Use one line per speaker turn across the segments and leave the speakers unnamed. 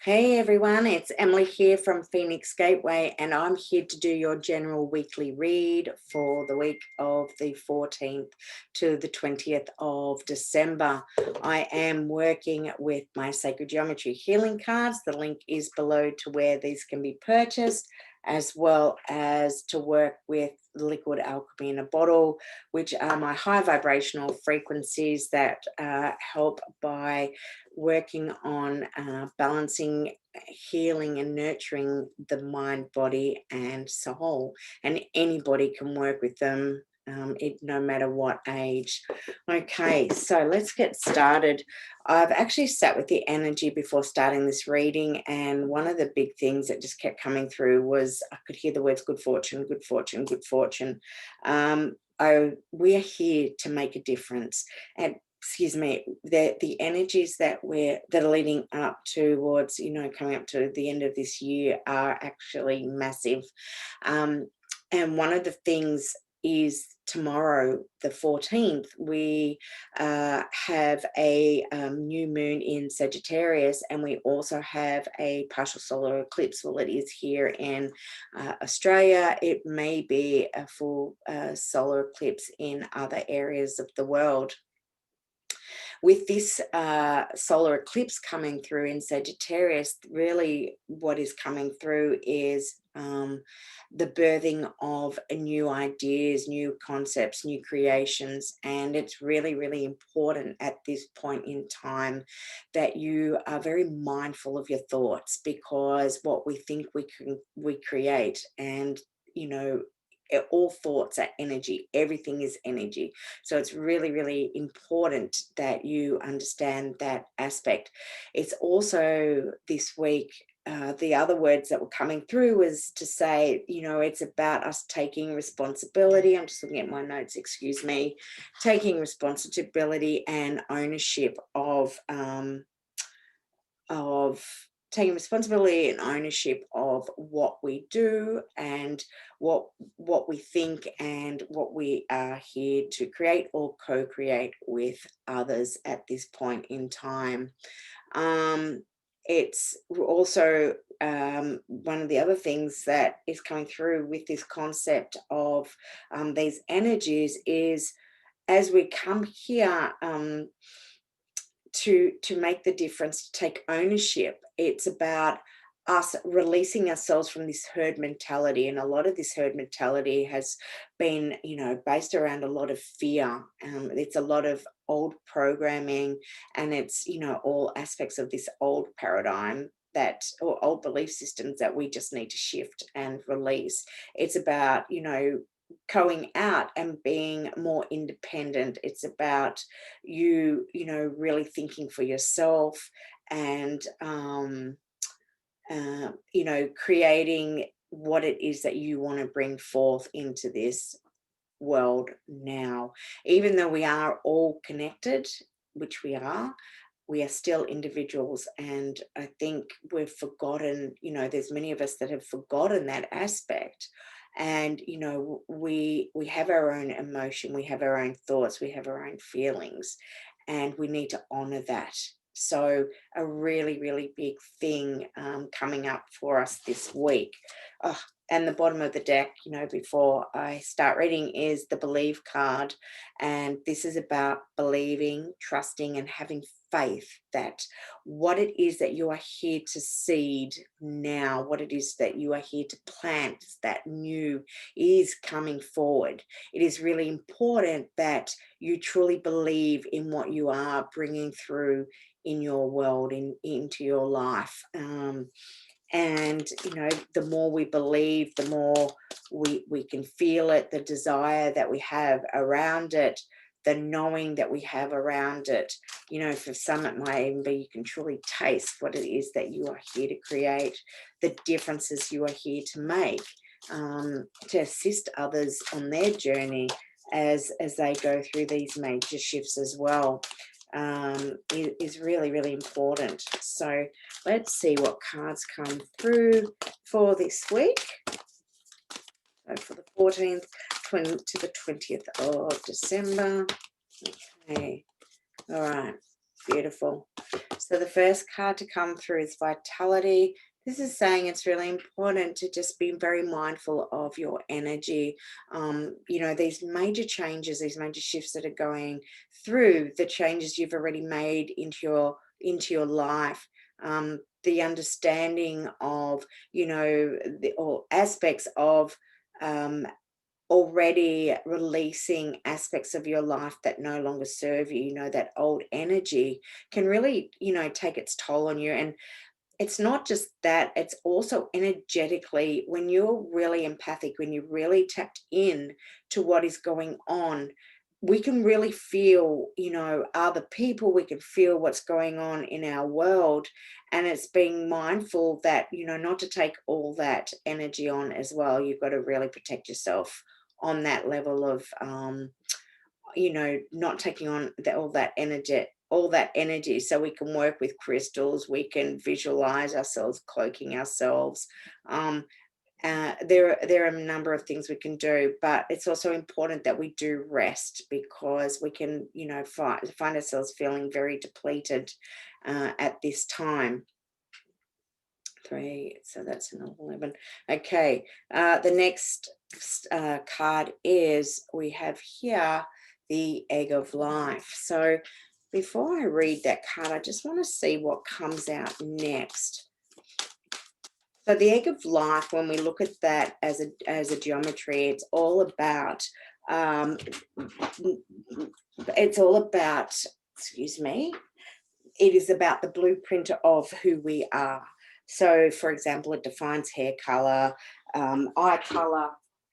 Hey everyone, it's Emily here from Phoenix Gateway, and I'm here to do your general weekly read for the week of the 14th to the 20th of December. I am working with my Sacred Geometry healing cards. The link is below to where these can be purchased, as well as to work with liquid alchemy in a bottle, which are my high vibrational frequencies that help by working on balancing, healing and nurturing the mind, body and soul. And anybody can work with them, no matter what age. Okay, so let's get started. I've actually sat with the energy before starting this reading, and one of the big things that just kept coming through was I could hear the words good fortune, good fortune, good fortune. We are here to make a difference. And excuse me, the energies that are leading up towards, coming up to the end of this year are actually massive. And one of the things is tomorrow, the 14th, we have a new moon in Sagittarius, and we also have a partial solar eclipse. Well, it is here in Australia. It may be a full solar eclipse in other areas of the world. With this solar eclipse coming through in Sagittarius, really what is coming through is the birthing of new ideas, new concepts, new creations. And it's really, really important at this point in time that you are very mindful of your thoughts, because what we think we create. And all thoughts are energy. Everything is energy. So it's really, really important that you understand that aspect. It's also this week, the other words that were coming through was to say, it's about us taking responsibility. I'm just looking at my notes, excuse me. Taking responsibility and ownership of taking responsibility and ownership of what we do and what we think and what we are here to create or co-create with others at this point in time. It's also one of the other things that is coming through with this concept of these energies is, as we come here to make the difference, to take ownership, it's about us releasing ourselves from this herd mentality. And a lot of this herd mentality has been, based around a lot of fear. It's a lot of old programming, and it's, all aspects of this old paradigm or old belief systems that we just need to shift and release. It's about, going out and being more independent. It's about you, really thinking for yourself and, creating what it is that you want to bring forth into this world now. Even though we are all connected, which we are still individuals. And I think we've forgotten, there's many of us that have forgotten that aspect. And we have our own emotion, we have our own thoughts, we have our own feelings, and we need to honor that. So a really, really big thing coming up for us this week. Oh, and the bottom of the deck, before I start reading, is the believe card. And this is about believing, trusting, and having faith that what it is that you are here to seed now, what it is that you are here to plant, that new is coming forward. It is really important that you truly believe in what you are bringing through in your world, into your life. And the more we believe, the more we can feel it, the desire that we have around it, the knowing that we have around it. For some it might even be you can truly taste what it is that you are here to create, the differences you are here to make, to assist others on their journey as they go through these major shifts as well. Is really, really important. So let's see what cards come through for this week. So for the 14th to the 20th of December. Okay. All right. Beautiful. So the first card to come through is vitality. This is saying it's really important to just be very mindful of your energy. You know, these major changes, these major shifts that are going through, the changes you've already made into your life. The understanding of, you know, or aspects of already releasing aspects of your life that no longer serve you. You know, that old energy can really, you know, take its toll on you. And it's not just that, it's also energetically, when you're really empathic, when you're really tapped in to what is going on, we can really feel, you know, other people, we can feel what's going on in our world. And it's being mindful that, you know, not to take all that energy on as well. You've got to really protect yourself on that level of you know, not taking on all that energy. So we can work with crystals, we can visualize ourselves cloaking ourselves. There are a number of things we can do, but it's also important that we do rest, because we can, you know, find ourselves feeling very depleted at this time. 3, so that's an 11. Okay, the next card is, we have here the egg of life. So before I read that card, I just want to see what comes out next. So the egg of life, when we look at that as a geometry, it's all about excuse me, it is about the blueprint of who we are. So, for example, it defines hair color, eye color,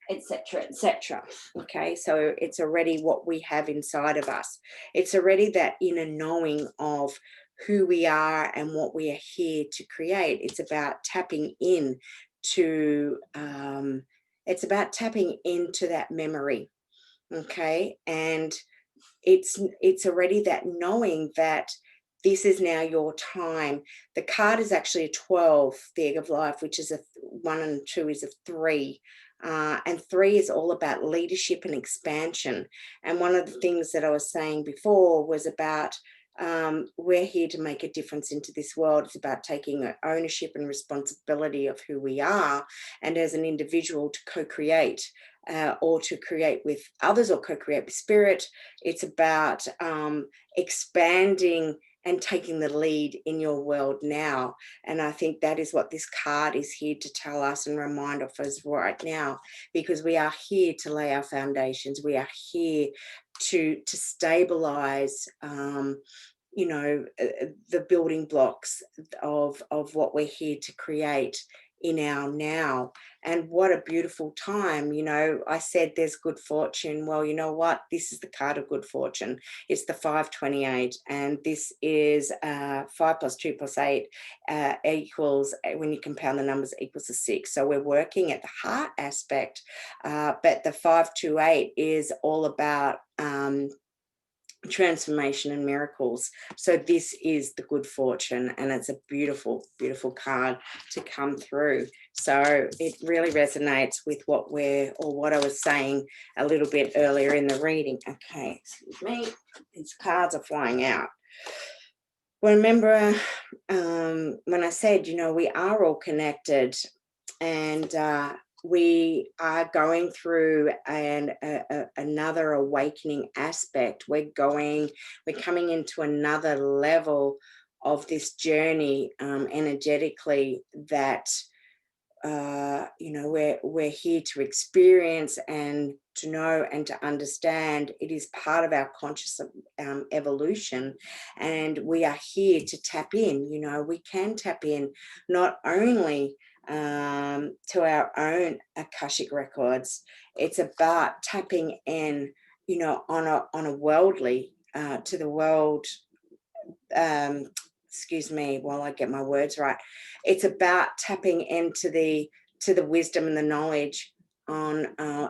etc., etc. Okay, so it's already what we have inside of us. It's already that inner knowing of who we are and what we are here to create. It's about tapping in to. It's about tapping into that memory. Okay, and it's already that knowing that this is now your time. The card is actually a 12, the egg of life, which is a 1 and 2 is a 3. And 3 is all about leadership and expansion. And one of the things that I was saying before was about we're here to make a difference into this world. It's about taking ownership and responsibility of who we are, and as an individual to co-create or to create with others or co-create with spirit. It's about expanding and taking the lead in your world now. And I think that is what this card is here to tell us and remind of us right now, because we are here to lay our foundations. We are here to stabilize you know, the building blocks of what we're here to create in our now. And what a beautiful time. You know, I said there's good fortune. Well, you know what, this is the card of good fortune. It's the 528, and this is 5 plus 2 plus 8 equals, when you compound the numbers, equals to 6. So we're working at the heart aspect, but the 528 is all about transformation and miracles. So this is the good fortune, and it's a beautiful, beautiful card to come through. So it really resonates with what I was saying a little bit earlier in the reading. Okay, excuse me, these cards are flying out. Well, remember when I said, you know, we are all connected, and we are going through another awakening aspect. We're coming into another level of this journey energetically, that you know, we're here to experience and to know and to understand. It is part of our conscious evolution, and we are here to tap in. You know, we can tap in not only to our own Akashic records. It's about tapping in, you know, on a worldly to the world. Excuse me while I get my words right. It's about tapping into the wisdom and the knowledge on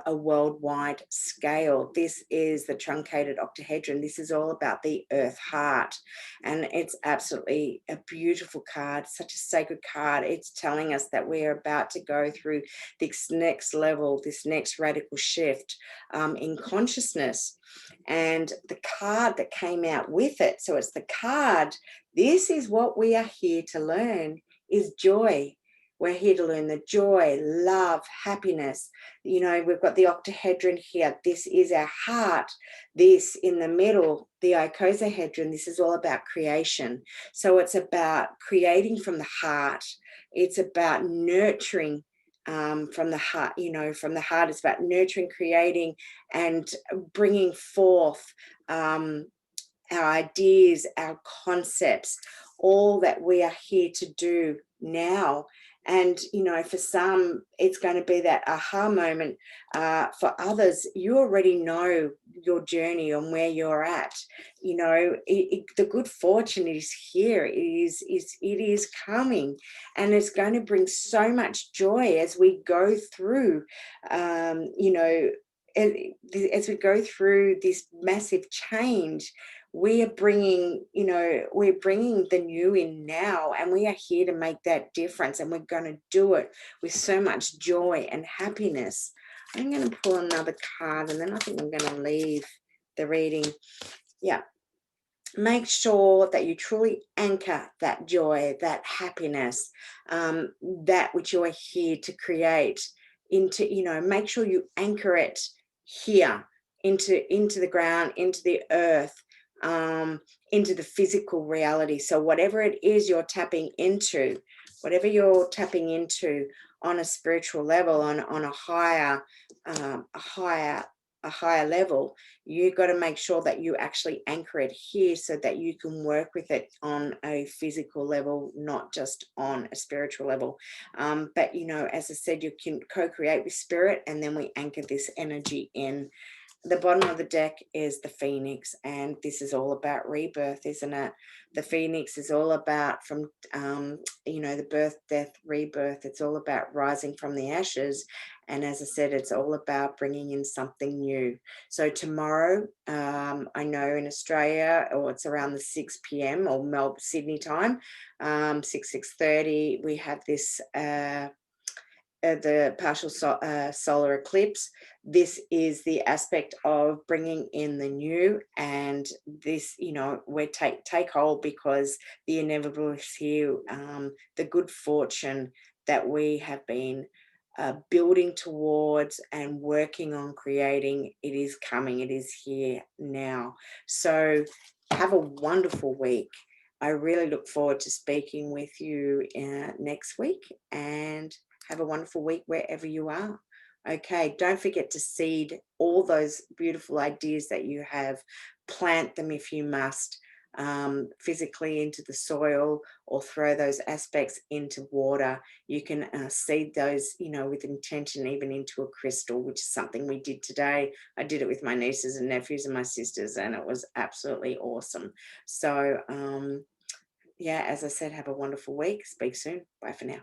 a worldwide scale. This is the truncated octahedron. This is all about the earth heart, and it's absolutely a beautiful card, such a sacred card. It's telling us that we're about to go through this next level, this next radical shift in consciousness. And the card that came out with it, so it's the card, this is what we are here to learn, is joy. We're here to learn the joy, love, happiness. You know, we've got the octahedron here. This is our heart. This in the middle, the icosahedron, this is all about creation. So it's about creating from the heart. It's about nurturing from the heart. You know, from the heart, it's about nurturing, creating, and bringing forth our ideas, our concepts, all that we are here to do now. And, you know, for some, it's going to be that aha moment. For others, you already know your journey and where you're at. You know, the good fortune is here. It is coming, and it's going to bring so much joy as we go through, you know, as we go through this massive change. We are bringing, you know, we're bringing the new in now, and we are here to make that difference, and we're going to do it with so much joy and happiness. I'm going to pull another card, and then I think I'm going to leave the reading. Yeah. Make sure that you truly anchor that joy, that happiness, that which you are here to create into, you know, make sure you anchor it here into the ground, into the earth, into the physical reality. So whatever it is you're tapping into, whatever you're tapping into on a spiritual level, on a higher, a higher level, you've got to make sure that you actually anchor it here so that you can work with it on a physical level, not just on a spiritual level. But, you know, as I said, you can co-create with spirit, and then we anchor this energy in. The bottom of the deck is the phoenix, and this is all about rebirth, isn't it? The phoenix is all about from you know, the birth, death, rebirth. It's all about rising from the ashes, and as I said, it's all about bringing in something new. So tomorrow, I know in Australia, or it's around the 6 p.m. or Melbourne, Sydney time, 6:30, we have this the partial solar eclipse. This is the aspect of bringing in the new, and this, you know, we take hold, because the inevitable is here. The good fortune that we have been building towards and working on creating, it is coming. It is here now. So have a wonderful week. I really look forward to speaking with you next week, and have a wonderful week wherever you are. Okay, don't forget to seed all those beautiful ideas that you have. Plant them if you must, physically into the soil, or throw those aspects into water. You can seed those, you know, with intention, even into a crystal, which is something we did today. I did it with my nieces and nephews and my sisters, and it was absolutely awesome. So, yeah, as I said, have a wonderful week. Speak soon. Bye for now.